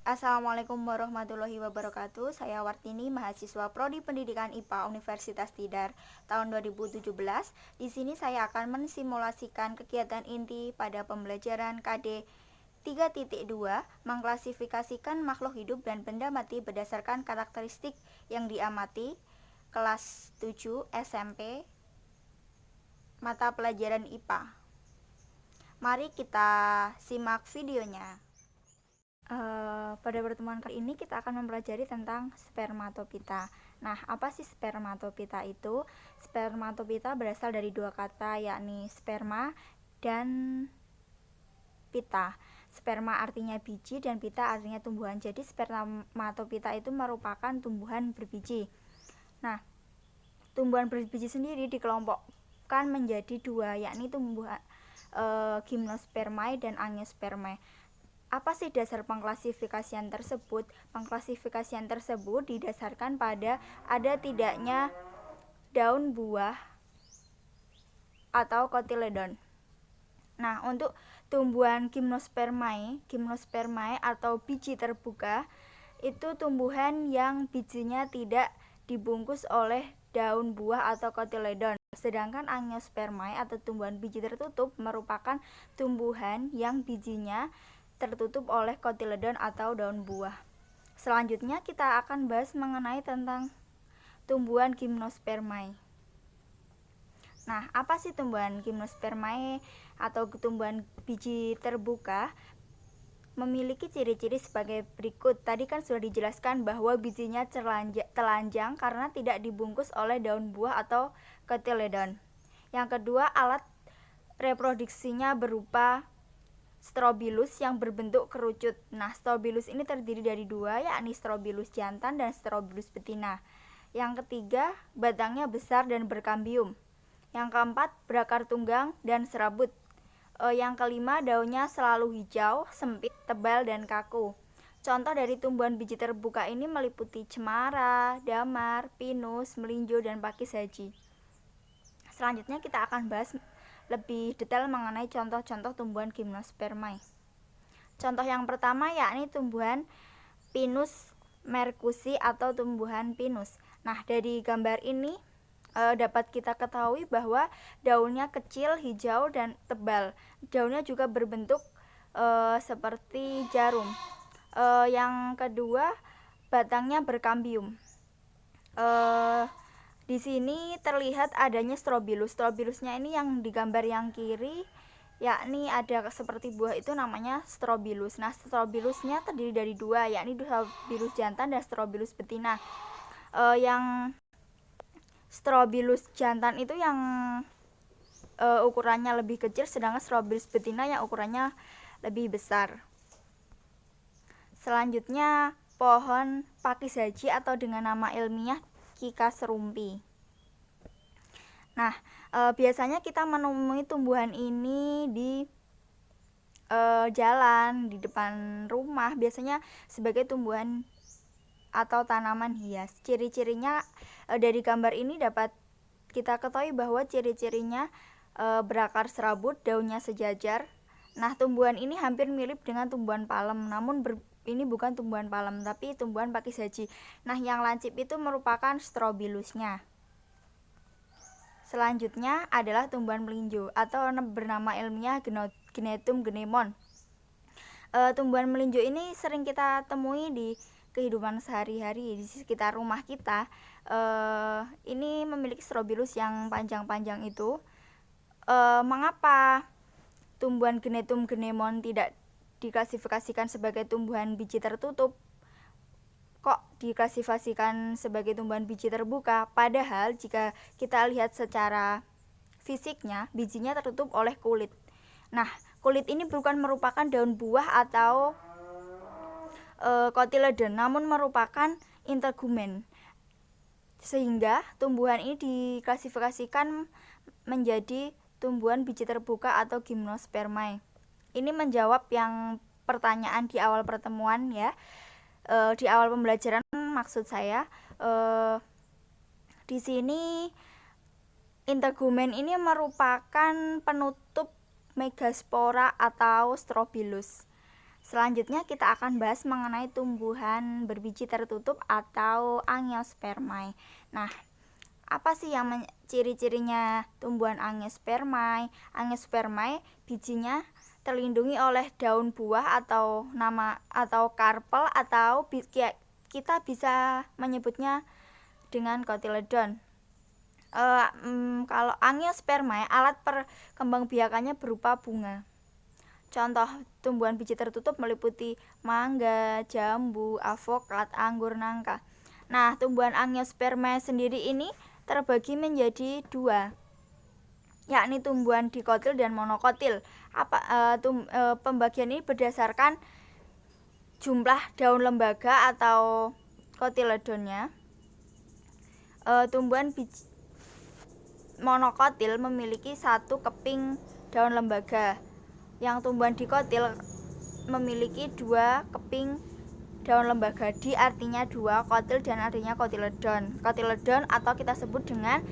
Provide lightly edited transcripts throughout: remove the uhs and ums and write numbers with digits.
Assalamualaikum warahmatullahi wabarakatuh. Saya Wartini, mahasiswa Prodi Pendidikan IPA Universitas Tidar tahun 2017. Di sini saya akan mensimulasikan kegiatan inti pada pembelajaran KD 3.2, mengklasifikasikan makhluk hidup dan benda mati berdasarkan karakteristik yang diamati, kelas 7 SMP, mata pelajaran IPA. Mari kita simak videonya. Pada pertemuan kali ini kita akan mempelajari tentang spermatopita. Nah, apa sih spermatopita itu? Spermatopita berasal dari dua kata, yakni sperma dan pita. Sperma artinya biji dan pita artinya tumbuhan. Jadi spermatopita itu merupakan tumbuhan berbiji. Nah, tumbuhan berbiji sendiri dikelompokkan menjadi dua, yakni tumbuhan gymnospermae dan angiospermae. Apa sih dasar pengklasifikasian tersebut? Pengklasifikasian tersebut didasarkan pada ada tidaknya daun buah atau kotiledon. Nah, untuk tumbuhan gymnospermae atau biji terbuka, itu tumbuhan yang bijinya tidak dibungkus oleh daun buah atau kotiledon. Sedangkan angiospermae atau tumbuhan biji tertutup merupakan tumbuhan yang bijinya tertutup oleh kotiledon atau daun buah. Selanjutnya kita akan bahas mengenai tentang tumbuhan gymnospermae. Nah, apa sih tumbuhan gymnospermae atau tumbuhan biji terbuka? Memiliki ciri-ciri sebagai berikut. Tadi kan sudah dijelaskan bahwa bijinya telanjang karena tidak dibungkus oleh daun buah atau kotiledon. Yang kedua, alat reproduksinya berupa strobilus yang berbentuk kerucut. Nah, strobilus ini terdiri dari dua, yakni strobilus jantan dan strobilus betina. Yang ketiga, batangnya besar dan berkambium. Yang keempat, berakar tunggang dan serabut. Yang kelima, daunnya selalu hijau, sempit, tebal, dan kaku. Contoh dari tumbuhan biji terbuka ini meliputi cemara, damar, pinus, melinjo, dan pakis haji. Selanjutnya kita akan bahas lebih detail mengenai contoh-contoh tumbuhan gymnospermae. Contoh yang pertama yakni tumbuhan Pinus merkusi atau tumbuhan pinus. Nah, dari gambar ini dapat kita ketahui bahwa daunnya kecil, hijau, dan tebal. Daunnya juga berbentuk seperti jarum. Yang kedua, batangnya berkambium. Di sini terlihat adanya strobilus. Strobilusnya ini yang digambar yang kiri, yakni ada seperti buah itu namanya strobilus. Nah, strobilusnya terdiri dari dua, yakni strobilus jantan dan strobilus betina. Yang strobilus jantan itu yang ukurannya lebih kecil, sedangkan strobilus betina yang ukurannya lebih besar. Selanjutnya, pohon pakis haji atau dengan nama ilmiah Kika serumpi. Nah, biasanya kita menemui tumbuhan ini di jalan, di depan rumah, biasanya sebagai tumbuhan atau tanaman hias. Ciri-cirinya dari gambar ini dapat kita ketahui bahwa ciri-cirinya berakar serabut, daunnya sejajar. Nah, tumbuhan ini hampir mirip dengan tumbuhan palem, namun ini bukan tumbuhan palem, tapi tumbuhan pakis haji. Nah, yang lancip itu merupakan strobilusnya. Selanjutnya adalah tumbuhan melinjo atau bernama ilmiah Gnetum gnemon. Tumbuhan melinjo ini sering kita temui di kehidupan sehari-hari di sekitar rumah kita. Ini memiliki strobilus yang panjang-panjang itu. Mengapa tumbuhan Gnetum gnemon tidak diklasifikasikan sebagai tumbuhan biji tertutup? Kok diklasifikasikan sebagai tumbuhan biji terbuka? Padahal jika kita lihat secara fisiknya, bijinya tertutup oleh kulit. Nah, kulit ini bukan merupakan daun buah atau kotiledon, namun merupakan integumen. Sehingga tumbuhan ini diklasifikasikan menjadi tumbuhan biji terbuka atau gymnospermae. Ini menjawab yang pertanyaan di awal pertemuan ya. Di awal pembelajaran maksud saya di sini integumen ini merupakan penutup megaspora atau strobilus. Selanjutnya kita akan bahas mengenai tumbuhan berbiji tertutup atau Angiospermae. Nah, apa sih yang ciri-cirinya tumbuhan Angiospermae? Angiospermae bijinya terlindungi oleh daun buah atau karpel, atau kita bisa menyebutnya dengan kotiledon. Kalau Angiospermae, alat perkembangbiakannya berupa bunga. Contoh tumbuhan biji tertutup meliputi mangga, jambu, avokat, anggur, nangka. Nah, tumbuhan Angiospermae sendiri ini terbagi menjadi dua, yakni tumbuhan dikotil dan monokotil. Pembagian ini berdasarkan jumlah daun lembaga atau kotiledonnya. Tumbuhan biji monokotil memiliki satu keping daun lembaga, yang tumbuhan dikotil memiliki dua keping daun lembaga. Di artinya dua, kotil dan artinya kotiledon. Kotiledon atau kita sebut dengan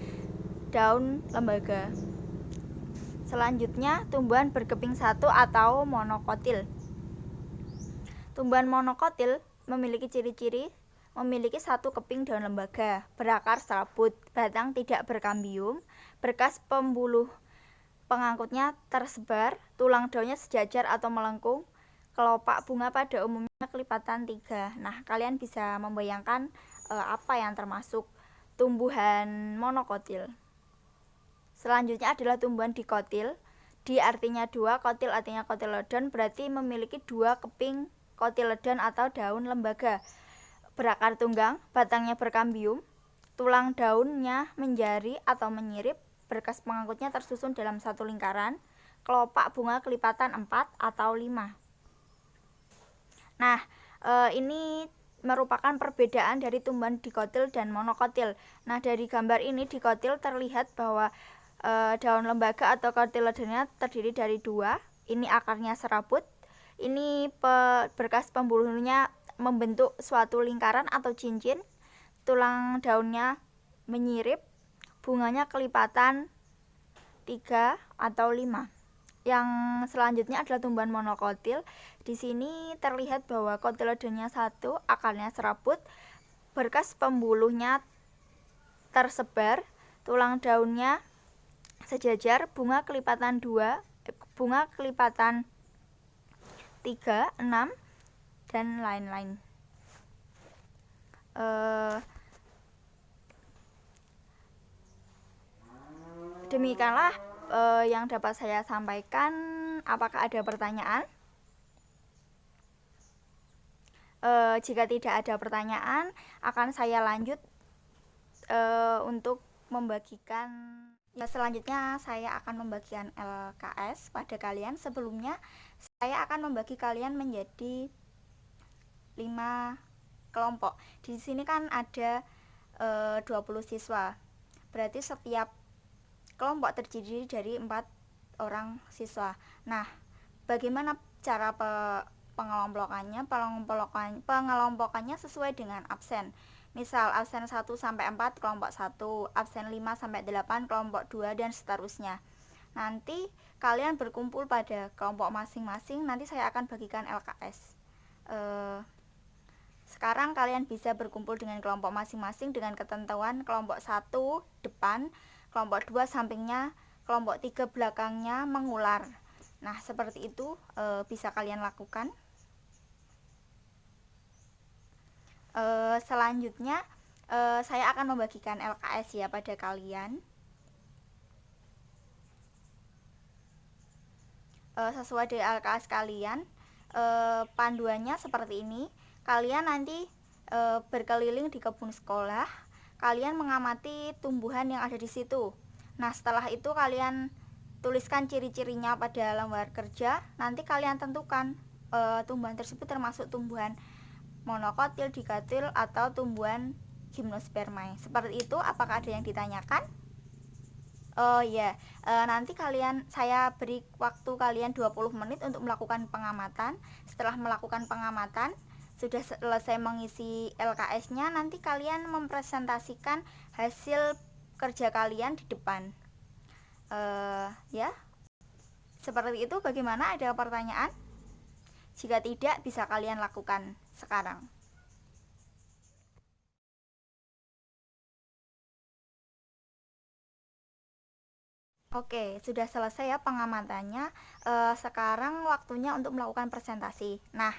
daun lembaga. Selanjutnya tumbuhan berkeping satu atau monokotil. Tumbuhan monokotil memiliki ciri-ciri memiliki satu keping daun lembaga, berakar serabut, batang tidak berkambium, berkas pembuluh pengangkutnya tersebar, tulang daunnya sejajar atau melengkung, kelopak bunga pada umumnya kelipatan 3. Nah, kalian bisa membayangkan apa yang termasuk tumbuhan monokotil. Selanjutnya adalah tumbuhan dikotil. Di artinya dua, kotil artinya kotiledon, berarti memiliki dua keping kotiledon atau daun lembaga. Berakar tunggang, batangnya berkambium, tulang daunnya menjari atau menyirip, berkas pengangkutnya tersusun dalam satu lingkaran, kelopak bunga kelipatan 4 atau 5. Nah, ini merupakan perbedaan dari tumbuhan dikotil dan monokotil. Nah, dari gambar ini dikotil terlihat bahwa daun lembaga atau kotiledonnya terdiri dari dua. Ini akarnya serabut, ini berkas pembuluhnya membentuk suatu lingkaran atau cincin, tulang daunnya menyirip, bunganya kelipatan 3 atau 5. Yang selanjutnya adalah tumbuhan monokotil. Di sini terlihat bahwa kotiledonnya satu, akarnya serabut, berkas pembuluhnya tersebar, tulang daunnya sejajar, bunga kelipatan 2, bunga kelipatan 3, 6, dan lain-lain. Demikianlah yang dapat saya sampaikan. Apakah ada pertanyaan? Jika tidak ada pertanyaan, akan saya lanjut untuk membagikan. Selanjutnya saya akan membagikan LKS pada kalian. Sebelumnya saya akan membagi kalian menjadi 5 kelompok. Di sini kan ada 20 siswa. Berarti setiap kelompok terdiri dari 4 orang siswa. Nah, bagaimana cara pengelompokannya? Pengelompokannya sesuai dengan absen. Misal absen 1 sampai 4 kelompok 1, absen 5 sampai 8 kelompok 2, dan seterusnya. Nanti kalian berkumpul pada kelompok masing-masing. Nanti saya akan bagikan LKS. Sekarang kalian bisa berkumpul dengan kelompok masing-masing dengan ketentuan kelompok 1 depan, kelompok 2 sampingnya, kelompok 3 belakangnya mengular. Nah, seperti itu bisa kalian lakukan. Selanjutnya saya akan membagikan LKS ya pada kalian. Sesuai dengan LKS kalian, panduannya seperti ini. Kalian nanti berkeliling di kebun sekolah, kalian mengamati tumbuhan yang ada di situ. Nah, setelah itu kalian tuliskan ciri-cirinya pada lembar kerja. Nanti kalian tentukan tumbuhan tersebut termasuk tumbuhan monokotil, dikotil, atau tumbuhan Gymnospermae. Seperti itu. Apakah ada yang ditanyakan? Oh ya, nanti saya beri waktu kalian 20 menit untuk melakukan pengamatan. Setelah melakukan pengamatan, sudah selesai mengisi LKS-nya, nanti kalian mempresentasikan hasil kerja kalian di depan. Ya, seperti itu. Bagaimana? Ada pertanyaan? Jika tidak, bisa kalian lakukan sekarang. Oke, sudah selesai ya pengamatannya. Sekarang waktunya untuk melakukan presentasi. Nah,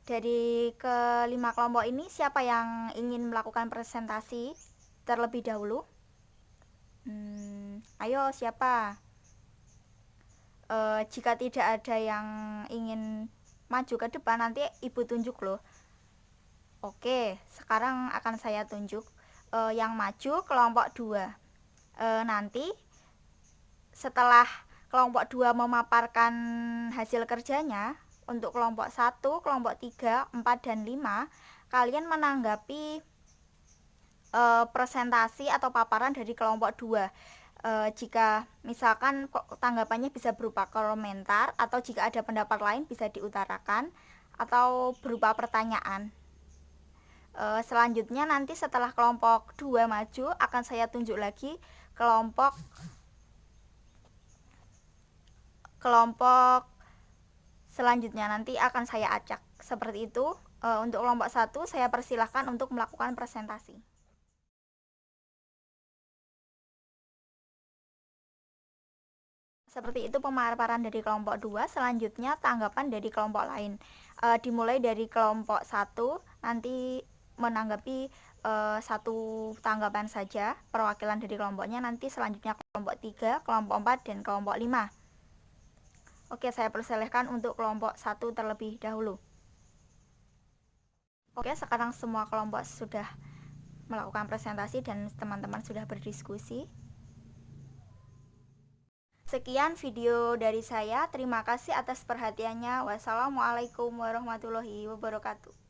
dari kelima kelompok ini siapa yang ingin melakukan presentasi terlebih dahulu? Ayo siapa? Jika tidak ada yang ingin maju ke depan, nanti ibu tunjuk loh. Oke, sekarang akan saya tunjuk. Yang maju kelompok 2. Nanti setelah kelompok 2 memaparkan hasil kerjanya, untuk kelompok 1, kelompok 3, 4, dan 5, kalian menanggapi presentasi atau paparan dari kelompok 2. Jika misalkan tanggapannya bisa berupa komentar, atau jika ada pendapat lain bisa diutarakan, atau berupa pertanyaan. Selanjutnya nanti setelah kelompok 2 maju, akan saya tunjuk lagi kelompok selanjutnya, nanti akan saya acak seperti itu. Untuk kelompok 1 saya persilahkan untuk melakukan presentasi. Seperti itu pemaparan dari kelompok 2. Selanjutnya tanggapan dari kelompok lain. Dimulai dari kelompok 1, nanti menanggapi satu tanggapan saja perwakilan dari kelompoknya. Nanti selanjutnya kelompok 3, kelompok 4, dan kelompok 5. Oke, saya persilahkan untuk kelompok 1 terlebih dahulu. Oke, sekarang semua kelompok sudah melakukan presentasi dan teman-teman sudah berdiskusi. Sekian video dari saya. Terima kasih atas perhatiannya. Wassalamualaikum warahmatullahi wabarakatuh.